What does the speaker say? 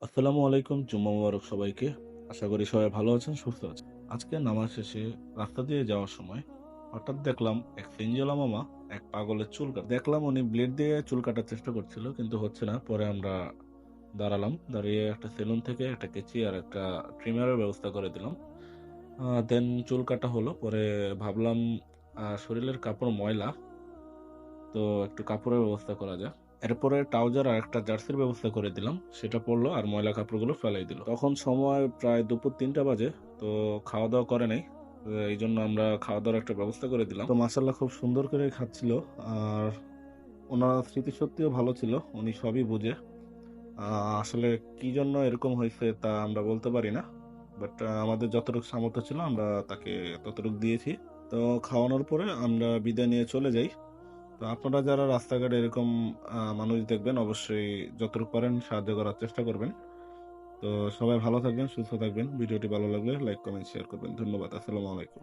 আসসালামু আলাইকুম, জুম্মা মুবারক সবাইকে। আশা করি সবাই ভালো আছেন, সুস্থ আছেন। আজকে নামাজ শেষে রাস্তা দিয়ে যাওয়ার সময় হঠাৎ দেখলাম এক সিনজোলা মামা এক পাগলের চুল কাট দেখলাম উনি ব্লেড দিয়ে চুল কাটার চেষ্টা করছিল, কিন্তু হচ্ছে না। পরে আমরা দাঁড়ালাম, দাঁড়িয়ে একটা সেলুন থেকে একটা কেচি আর একটা ট্রিমারের ব্যবস্থা করে দিলাম। দেন চুল কাটা হলো। পরে ভাবলাম শরীরের কাপড় ময়লা, তো একটু কাপড়ের ব্যবস্থা করা যায়। এরপরে ট্রাউজার আর একটা জার্সির ব্যবস্থা করে দিলাম, সেটা পরলো আর ময়লা কাপড়গুলো ফেলাই দিল। তখন সময় প্রায় দুপুর 3টা বাজে। তো খাওয়া দাওয়া করে নাই, তো এই জন্য আমরা খাওয়া দাওয়ার একটা ব্যবস্থা করে দিলাম। তো মাসাল্লাহ খুব সুন্দর করে খাচ্ছিল। আর ওনার স্মৃতিশক্তিও ভালো ছিল, উনি সবই বুঝে। আসলে কি জন্য এরকম হয়েছে তা আমরা বলতে পারি না, বাট আমাদের যতটুকু সামর্থ্য ছিল আমরা তাকে ততটুকু দিয়েছি। তো খাওয়ানোর পরে আমরা বিদায় নিয়ে চলে যাই। তো আপনারা যারা রাস্তাঘাটে এরকম মানুষ দেখবেন, অবশ্যই যতটুকু পারেন সাহায্য করার চেষ্টা করবেন। তো সবাই ভালো থাকবেন, সুস্থ থাকবেন। ভিডিওটি ভালো লাগলে লাইক কমেন্ট শেয়ার করবেন। ধন্যবাদ। আসসালামু আলাইকুম।